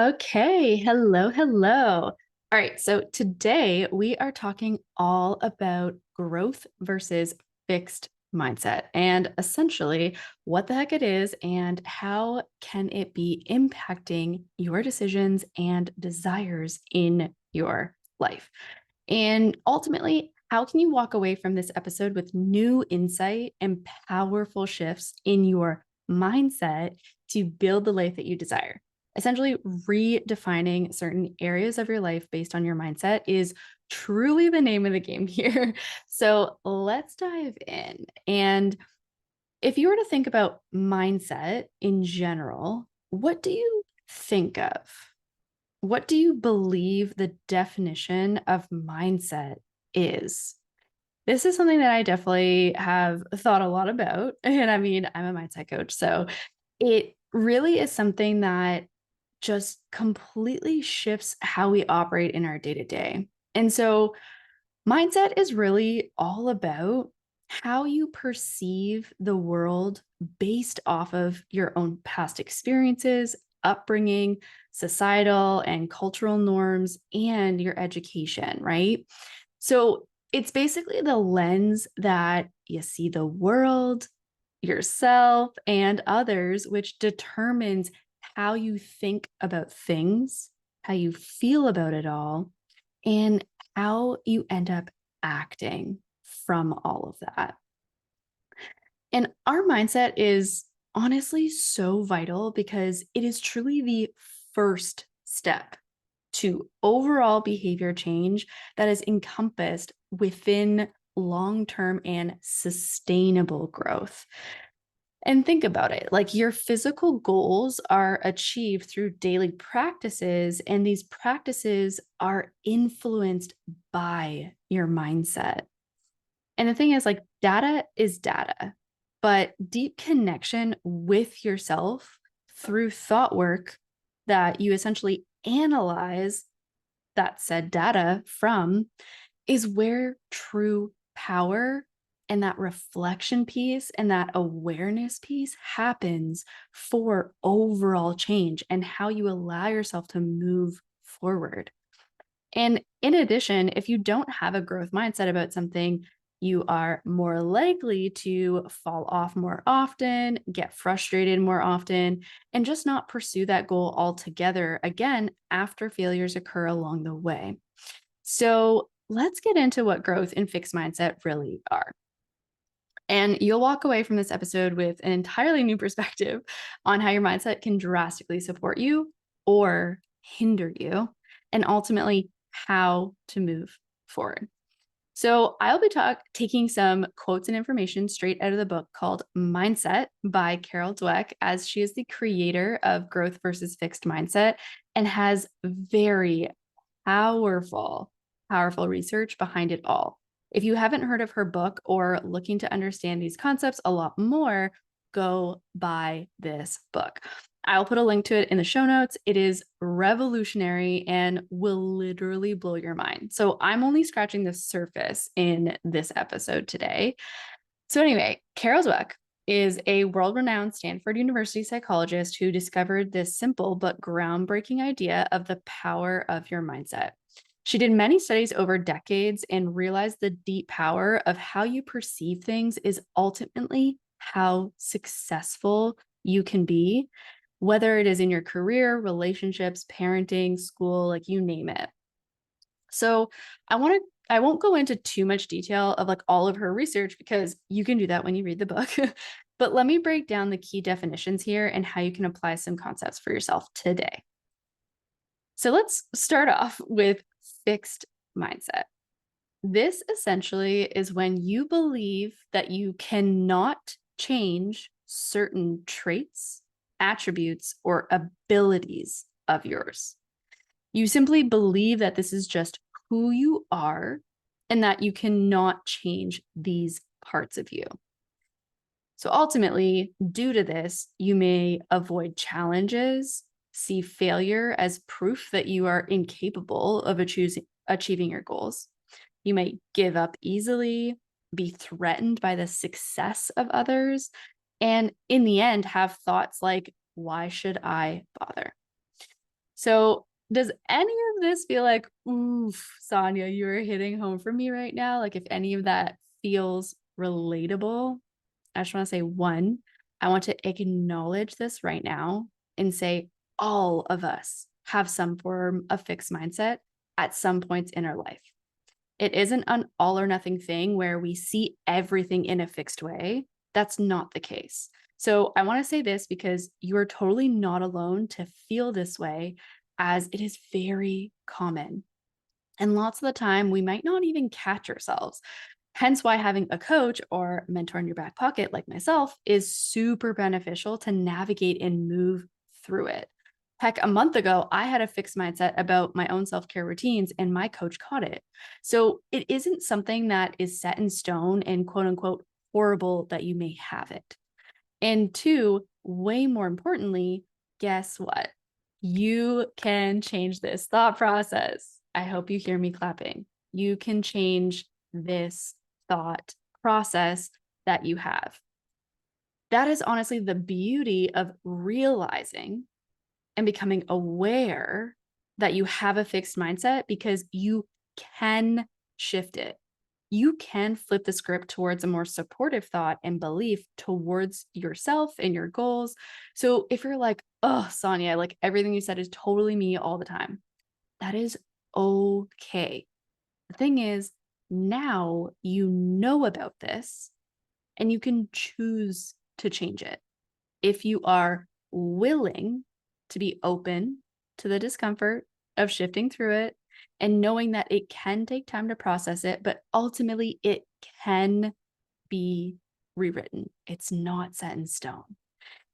Okay, hello, hello. All right, so today we are talking all about growth versus fixed mindset and essentially what the heck it is and how can it be impacting your decisions and desires in your life. And ultimately, how can you walk away from this episode with new insight and powerful shifts in your mindset to build the life that you desire? Essentially, redefining certain areas of your life based on your mindset is truly the name of the game here. So let's dive in. And if you were to think about mindset in general, what do you think of? What do you believe the definition of mindset is? This is something that I definitely have thought a lot about. And I mean, I'm a mindset coach. So it really is something that just completely shifts how we operate in our day to day. And so, mindset is really all about how you perceive the world based off of your own past experiences, upbringing, societal and cultural norms, and your education, right? So, it's basically the lens that you see the world, yourself, and others, which determines how you think about things, how you feel about it all, and how you end up acting from all of that. And our mindset is honestly so vital because it is truly the first step to overall behavior change that is encompassed within long term and sustainable growth. And think about it, like your physical goals are achieved through daily practices, and these practices are influenced by your mindset. And the thing is, like, data is data, but deep connection with yourself through thought work that you essentially analyze that said data from is where true power and that reflection piece and that awareness piece happens for overall change and how you allow yourself to move forward. And in addition, if you don't have a growth mindset about something, you are more likely to fall off more often, get frustrated more often, and just not pursue that goal altogether again after failures occur along the way. So let's get into what growth and fixed mindset really are. And you'll walk away from this episode with an entirely new perspective on how your mindset can drastically support you or hinder you, and ultimately how to move forward. So, I'll be taking some quotes and information straight out of the book called Mindset by Carol Dweck, as she is the creator of Growth versus Fixed Mindset and has very powerful, powerful research behind it all. If you haven't heard of her book or looking to understand these concepts a lot more, go buy this book. I'll put a link to it in the show notes. It is revolutionary and will literally blow your mind. So I'm only scratching the surface in this episode today. So anyway, Carol Dweck is a world-renowned Stanford University psychologist who discovered this simple but groundbreaking idea of the power of your mindset. She did many studies over decades and realized the deep power of how you perceive things is ultimately how successful you can be, whether it is in your career, relationships, parenting, school, like you name it. So I won't go into too much detail of like all of her research because you can do that when you read the book. But let me break down the key definitions here and how you can apply some concepts for yourself today. So let's start off with fixed mindset. This essentially is when you believe that you cannot change certain traits, attributes, or abilities of yours. You simply believe that this is just who you are and that you cannot change these parts of you. So ultimately, due to this, you may avoid challenges, see failure as proof that you are incapable of achieving your goals. You may give up easily, be threatened by the success of others, and in the end, have thoughts like, why should I bother? So, does any of this feel like, oof, Sonia, you are hitting home for me right now? Like, if any of that feels relatable, I just want to say one, I want to acknowledge this right now and say all of us have some form of fixed mindset at some points in our life. It isn't an all or nothing thing where we see everything in a fixed way. That's not the case. So I want to say this because you are totally not alone to feel this way, as it is very common. And lots of the time, we might not even catch ourselves. Hence why having a coach or mentor in your back pocket, like myself, is super beneficial to navigate and move through it. Heck, a month ago, I had a fixed mindset about my own self care routines, and my coach caught it. So it isn't something that is set in stone and quote unquote horrible that you may have it. And two, way more importantly, guess what? You can change this thought process. I hope you hear me clapping. You can change this thought process that you have. That is honestly the beauty of realizing and becoming aware that you have a fixed mindset, because you can shift it. You can flip the script towards a more supportive thought and belief towards yourself and your goals. So if you're like, oh, Sonia, like everything you said is totally me all the time, that is okay. The thing is, now you know about this and you can choose to change it if you are willing to be open to the discomfort of shifting through it and knowing that it can take time to process it, but ultimately it can be rewritten. It's not set in stone.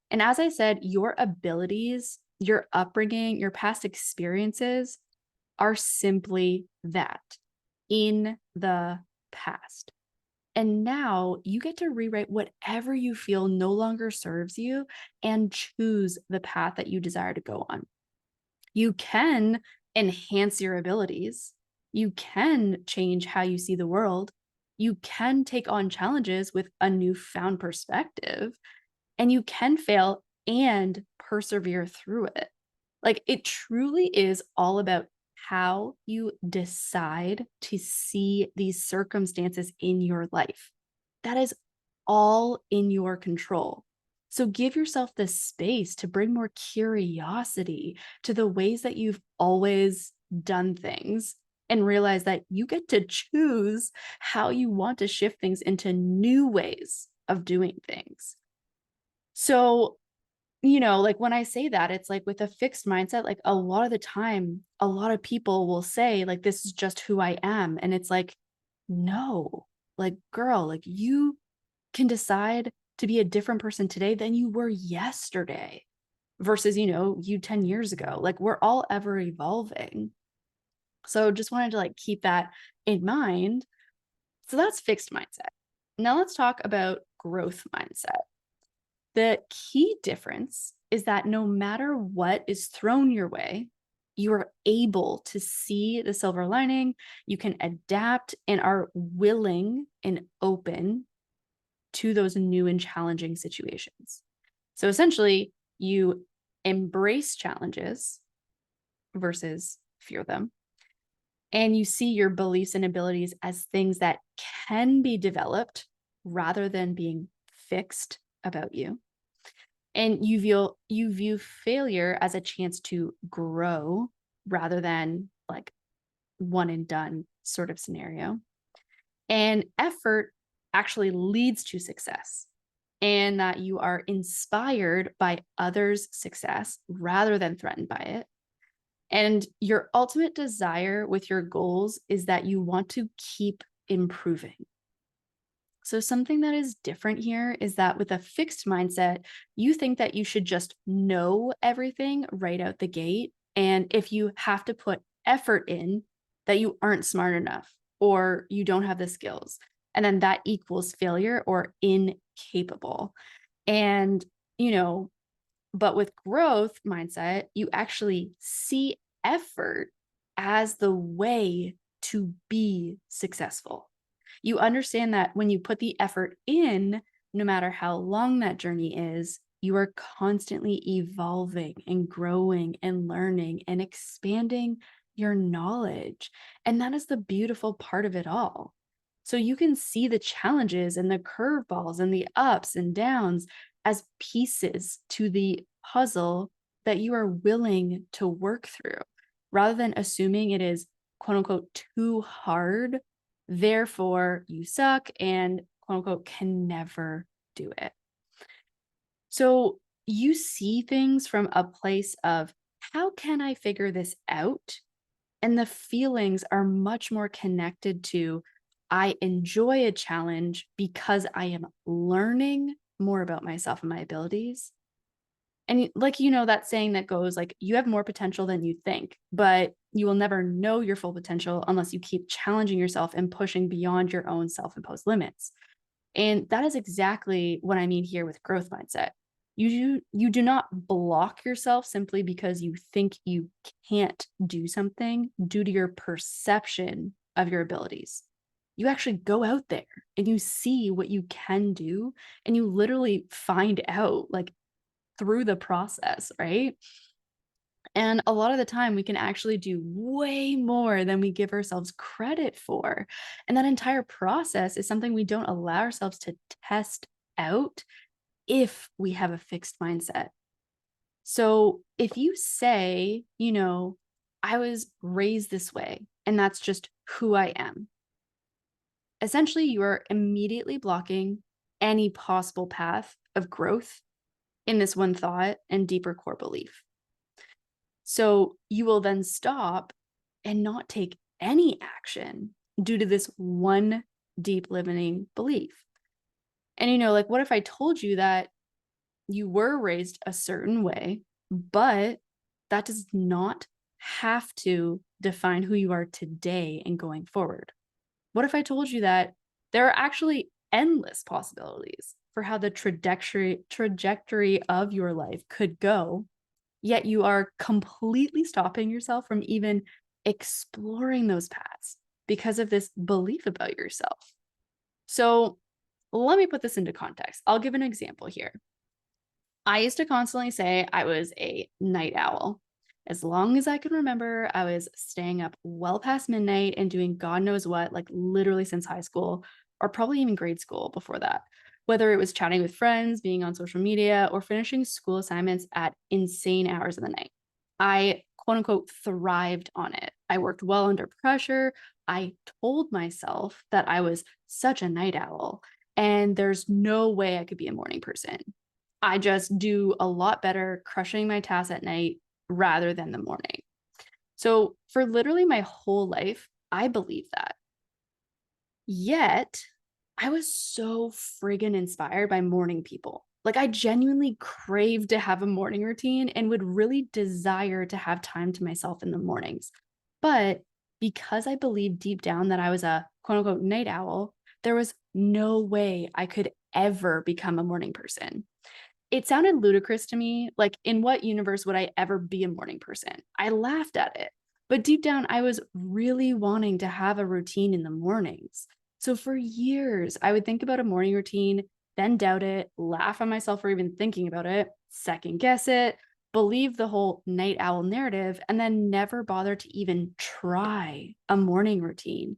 And as I said, your abilities, your upbringing, your past experiences are simply that, in the past. And now you get to rewrite whatever you feel no longer serves you and choose the path that you desire to go on. You can enhance your abilities. You can change how you see the world. You can take on challenges with a newfound perspective, and you can fail and persevere through it. Like, it truly is all about how you decide to see these circumstances in your life. That is all in your control. So give yourself the space to bring more curiosity to the ways that you've always done things, and realize that you get to choose how you want to shift things into new ways of doing things. So, like when I say that, it's like with a fixed mindset, like a lot of the time, a lot of people will say, like, this is just who I am. And it's like, no, like, girl, like you can decide to be a different person today than you were yesterday versus, you 10 years ago. Like, we're all ever evolving. So just wanted to like keep that in mind. So that's fixed mindset. Now let's talk about growth mindset. The key difference is that no matter what is thrown your way, you are able to see the silver lining, you can adapt, and are willing and open to those new and challenging situations. So essentially, you embrace challenges versus fear them. And you see your beliefs and abilities as things that can be developed rather than being fixed about you. And you view failure as a chance to grow rather than like one and done sort of scenario. And effort actually leads to success, and that you are inspired by others' success rather than threatened by it. And your ultimate desire with your goals is that you want to keep improving. So something that is different here is that with a fixed mindset, you think that you should just know everything right out the gate. And if you have to put effort in, that you aren't smart enough or you don't have the skills. And then that equals failure or incapable. And, but with growth mindset, you actually see effort as the way to be successful. You understand that when you put the effort in, no matter how long that journey is, you are constantly evolving and growing and learning and expanding your knowledge. And that is the beautiful part of it all. So you can see the challenges and the curveballs and the ups and downs as pieces to the puzzle that you are willing to work through, rather than assuming it is quote unquote too hard. Therefore, you suck and quote unquote can never do it. So you see things from a place of, how can I figure this out? And the feelings are much more connected to, I enjoy a challenge because I am learning more about myself and my abilities. And like, that saying that goes like, you have more potential than you think, but you will never know your full potential unless you keep challenging yourself and pushing beyond your own self-imposed limits. And that is exactly what I mean here with growth mindset. You do not block yourself simply because you think you can't do something due to your perception of your abilities. You actually go out there and you see what you can do, and you literally find out like through the process, right? And a lot of the time, we can actually do way more than we give ourselves credit for. And that entire process is something we don't allow ourselves to test out if we have a fixed mindset. So if you say, I was raised this way and that's just who I am, essentially you are immediately blocking any possible path of growth in this one thought and deeper core belief. So you will then stop and not take any action due to this one deep limiting belief. And, like, what if I told you that you were raised a certain way, but that does not have to define who you are today and going forward? What if I told you that there are actually endless possibilities for how the trajectory of your life could go, yet you are completely stopping yourself from even exploring those paths because of this belief about yourself? So let me put this into context. I'll give an example here. I used to constantly say I was a night owl. As long as I can remember, I was staying up well past midnight and doing God knows what, like literally since high school, or probably even grade school before that. Whether it was chatting with friends, being on social media, or finishing school assignments at insane hours of the night, I quote unquote thrived on it. I worked well under pressure. I told myself that I was such a night owl and there's no way I could be a morning person. I just do a lot better crushing my tasks at night rather than the morning. So for literally my whole life, I believe that. Yet I was so friggin' inspired by morning people. Like, I genuinely craved to have a morning routine and would really desire to have time to myself in the mornings. But because I believed deep down that I was a quote unquote night owl, there was no way I could ever become a morning person. It sounded ludicrous to me. Like, in what universe would I ever be a morning person? I laughed at it. But deep down, I was really wanting to have a routine in the mornings. So for years, I would think about a morning routine, then doubt it, laugh at myself for even thinking about it, second guess it, believe the whole night owl narrative, and then never bother to even try a morning routine.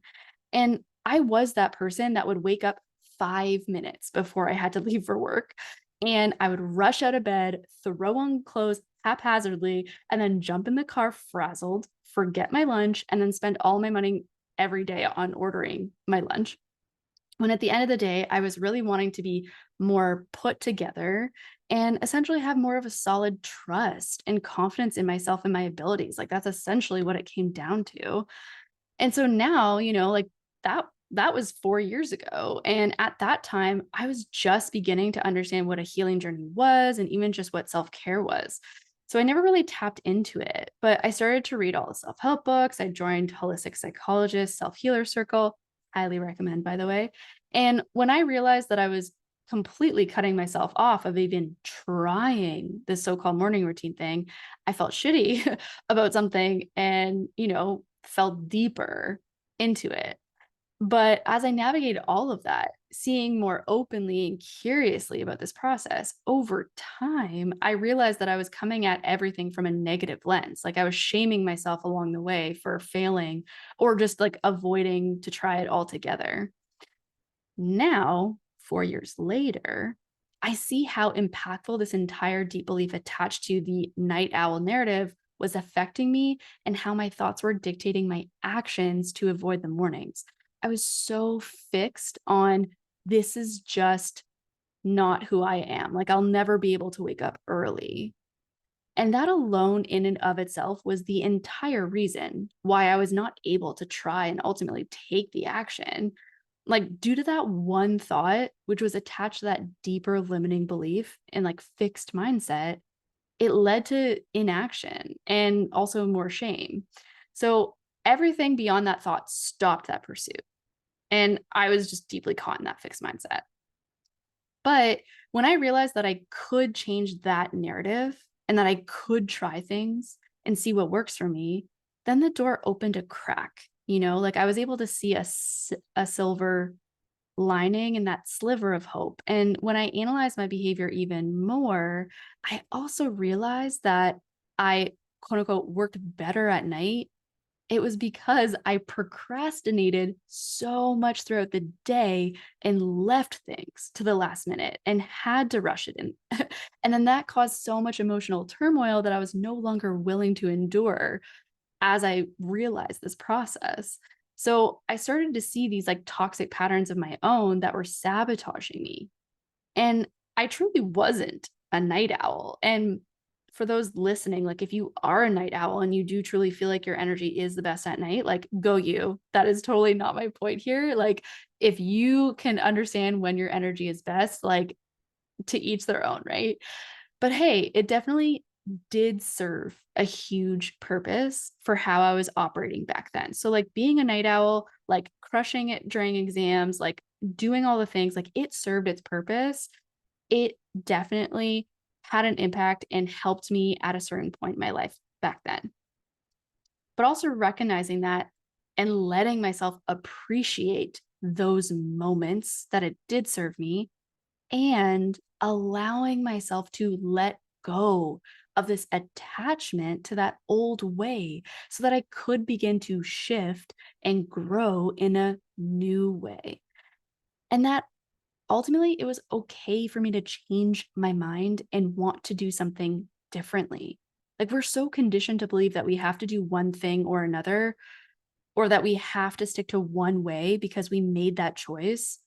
And I was that person that would wake up 5 minutes before I had to leave for work. And I would rush out of bed, throw on clothes haphazardly, and then jump in the car frazzled, forget my lunch, and then spend all my money every day on ordering my lunch. When at the end of the day, I was really wanting to be more put together and essentially have more of a solid trust and confidence in myself and my abilities. Like, that's essentially what it came down to. And so now, like, that was 4 years ago. And at that time, I was just beginning to understand what a healing journey was and even just what self-care was. So I never really tapped into it, but I started to read all the self-help books. I joined holistic psychologist, self-healer circle, highly recommend, by the way. And when I realized that I was completely cutting myself off of even trying this so-called morning routine thing, I felt shitty about something and, fell deeper into it. But as I navigated all of that, seeing more openly and curiously about this process over time, I realized that I was coming at everything from a negative lens. Like I was shaming myself along the way for failing or just like avoiding to try it altogether. Now, 4 years later, I see how impactful this entire deep belief attached to the night owl narrative was affecting me and how my thoughts were dictating my actions to avoid the mornings. I was so fixed on this is just not who I am. Like, I'll never be able to wake up early. And that alone, in and of itself, was the entire reason why I was not able to try and ultimately take the action. Like, due to that one thought, which was attached to that deeper limiting belief and like fixed mindset, it led to inaction and also more shame. So everything beyond that thought stopped that pursuit. And I was just deeply caught in that fixed mindset. But when I realized that I could change that narrative and that I could try things and see what works for me, then the door opened a crack. Like I was able to see a silver lining in that sliver of hope. And when I analyzed my behavior even more, I also realized that I quote unquote worked better at night. It was because I procrastinated so much throughout the day and left things to the last minute and had to rush it in. And then that caused so much emotional turmoil that I was no longer willing to endure as I realized this process. So I started to see these like toxic patterns of my own that were sabotaging me. And I truly wasn't a night owl. And for those listening, like if you are a night owl and you do truly feel like your energy is the best at night, like go you. That is totally not my point here. Like if you can understand when your energy is best, like to each their own, right? But hey, it definitely did serve a huge purpose for how I was operating back then. So like being a night owl, like crushing it during exams, like doing all the things, like it served its purpose. It definitely had an impact and helped me at a certain point in my life back then. But also recognizing that and letting myself appreciate those moments that it did serve me and allowing myself to let go of this attachment to that old way so that I could begin to shift and grow in a new way. And that ultimately it was okay for me to change my mind and want to do something differently. Like we're so conditioned to believe that we have to do one thing or another, or that we have to stick to one way because we made that choice.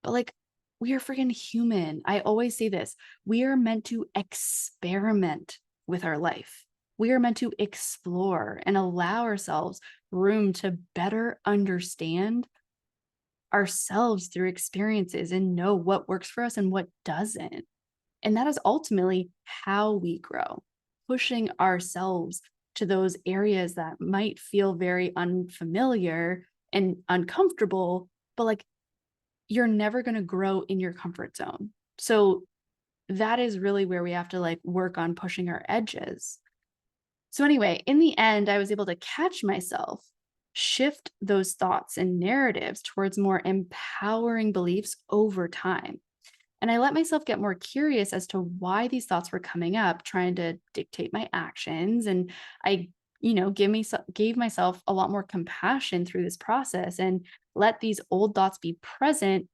But like, we are freaking human. I always say this. We are meant to experiment with our life. We are meant to explore and allow ourselves room to better understand ourselves through experiences and know what works for us and what doesn't. And that is ultimately how we grow, pushing ourselves to those areas that might feel very unfamiliar and uncomfortable, but like you're never going to grow in your comfort zone. So that is really where we have to like work on pushing our edges. So anyway, in the end, I was able to catch myself, shift those thoughts and narratives towards more empowering beliefs over time. And I let myself get more curious as to why these thoughts were coming up, trying to dictate my actions. And I, gave myself a lot more compassion through this process and let these old thoughts be present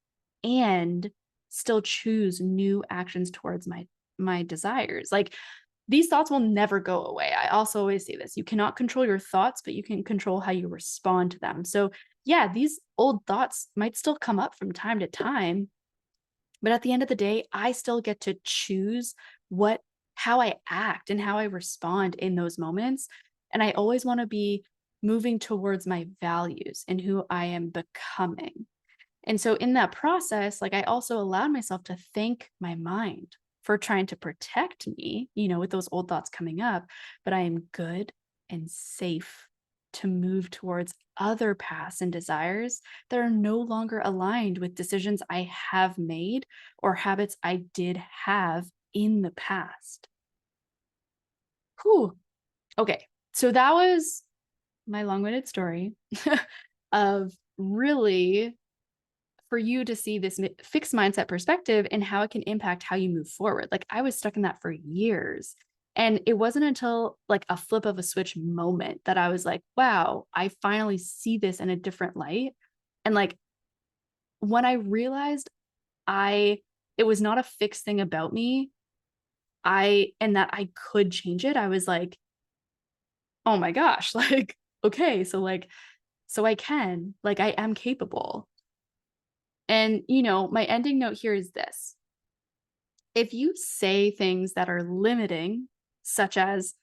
and still choose new actions towards my desires. Like these thoughts will never go away. I also always say this, you cannot control your thoughts, but you can control how you respond to them. So yeah, these old thoughts might still come up from time to time, but at the end of the day, I still get to choose how I act and how I respond in those moments. And I always want to be moving towards my values and who I am becoming. And so in that process, like I also allowed myself to thank my mind for trying to protect me, with those old thoughts coming up, but I am good and safe to move towards other paths and desires that are no longer aligned with decisions I have made or habits I did have in the past. Whew. Okay. So that was my long-winded story of really for you to see this fixed mindset perspective and how it can impact how you move forward. Like I was stuck in that for years. And it wasn't until like a flip of a switch moment that I was like, wow, I finally see this in a different light. And like when I realized it was not a fixed thing about me, and that I could change it, I was like, oh my gosh, like, okay, so I can, like, I am capable. And, my ending note here is this: if you say things that are limiting, such as,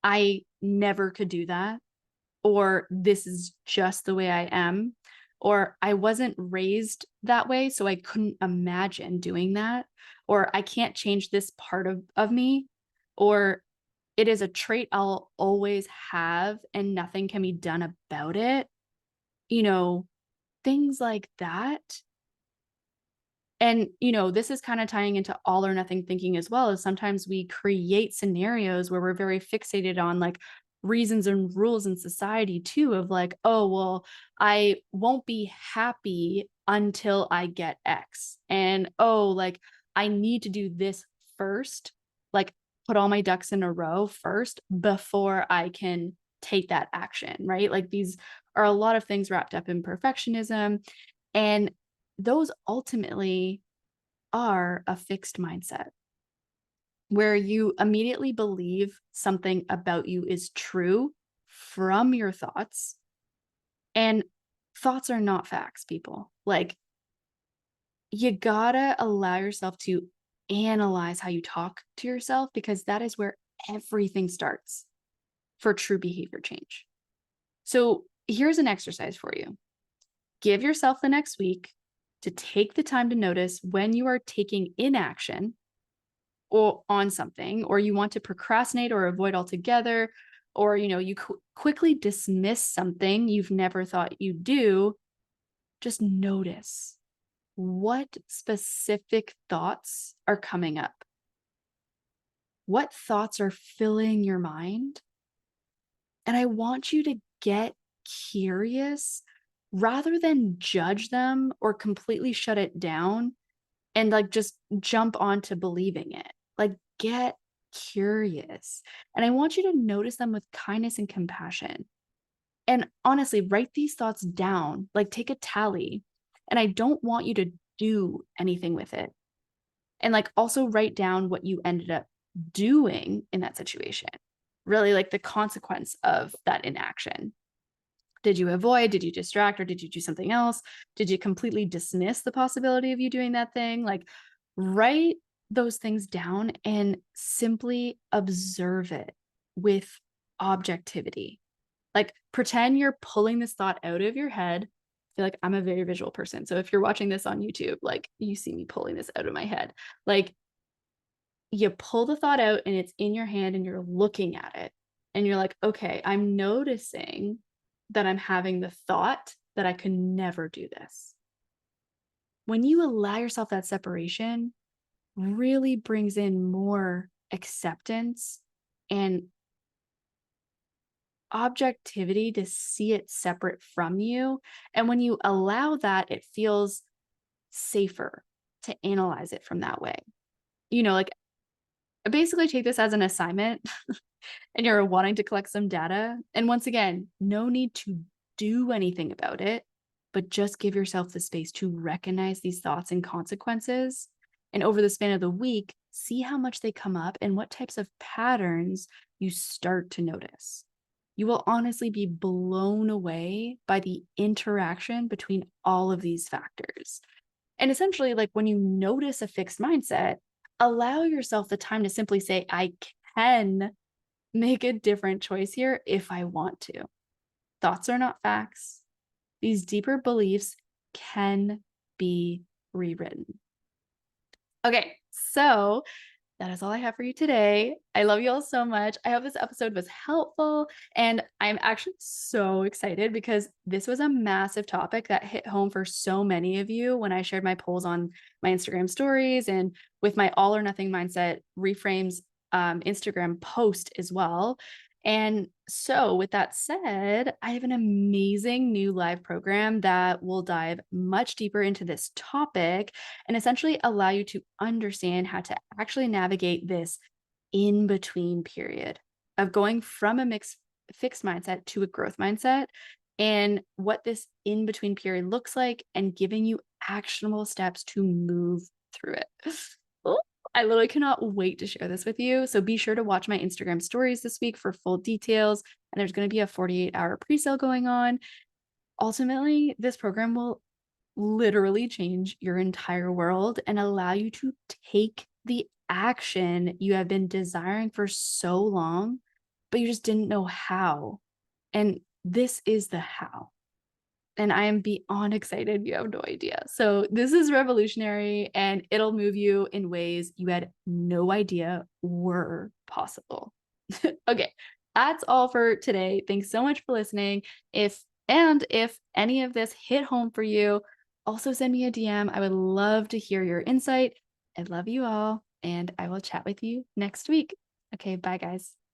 I never could do that, or this is just the way I am, or I wasn't raised that way, so I couldn't imagine doing that, or I can't change this part of me, or it is a trait I'll always have and nothing can be done about it, you know, things like that. And, this is kind of tying into all or nothing thinking as well, as sometimes we create scenarios where we're very fixated on like reasons and rules in society too, of like, oh, well, I won't be happy until I get X. And oh, like I need to do this first, like put all my ducks in a row first before I can take that action, right? Like these are a lot of things wrapped up in perfectionism. And those ultimately are a fixed mindset where you immediately believe something about you is true from your thoughts. And thoughts are not facts, people. Like, you gotta allow yourself to analyze how you talk to yourself because that is where everything starts for true behavior change. So, here's an exercise for you. Give yourself the next week to take the time to notice when you are taking inaction or on something, or you want to procrastinate or avoid altogether, or you quickly dismiss something you've never thought you'd do. Just notice what specific thoughts are coming up. What thoughts are filling your mind? And I want you to get curious rather than judge them or completely shut it down and like just jump onto believing it. Like get curious. And I want you to notice them with kindness and compassion. And honestly, write these thoughts down, like take a tally. And I don't want you to do anything with it. And like also write down what you ended up doing in that situation. Really like the consequence of that inaction. Did you avoid? Did you distract? Or did you do something else? Did you completely dismiss the possibility of you doing that thing? Like, write those things down and simply observe it with objectivity. Like, pretend you're pulling this thought out of your head. I feel like I'm a very visual person. So if you're watching this on YouTube, like, you see me pulling this out of my head. Like, you pull the thought out and it's in your hand and you're looking at it. And you're like, okay, I'm noticing that I'm having the thought that I could never do this. When you allow yourself that separation, really brings in more acceptance and objectivity to see it separate from you. And when you allow that, it feels safer to analyze it from that way. Like basically take this as an assignment and you're wanting to collect some data. And once again, no need to do anything about it, but just give yourself the space to recognize these thoughts and consequences. And over the span of the week, see how much they come up and what types of patterns you start to notice. You will honestly be blown away by the interaction between all of these factors. And essentially, like when you notice a fixed mindset, allow yourself the time to simply say, I can make a different choice here if I want to. Thoughts are not facts. These deeper beliefs can be rewritten. Okay, so that is all I have for you today. I love you all so much. I hope this episode was helpful. And I'm actually so excited because this was a massive topic that hit home for so many of you when I shared my polls on my Instagram stories and with my all or nothing mindset reframes Instagram post as well. And so, with that said, I have an amazing new live program that will dive much deeper into this topic and essentially allow you to understand how to actually navigate this in between period of going from a fixed mindset to a growth mindset and what this in between period looks like and giving you actionable steps to move through it. Oh, I literally cannot wait to share this with you. So be sure to watch my Instagram stories this week for full details. And there's going to be a 48-hour pre-sale going on. Ultimately, this program will literally change your entire world and allow you to take the action you have been desiring for so long, but you just didn't know how. And this is the how. And I am beyond excited. You have no idea. So, this is revolutionary and it'll move you in ways you had no idea were possible. Okay, that's all for today. Thanks so much for listening. If any of this hit home for you, also send me a DM. I would love to hear your insight. I love you all, and I will chat with you next week. Okay, bye guys.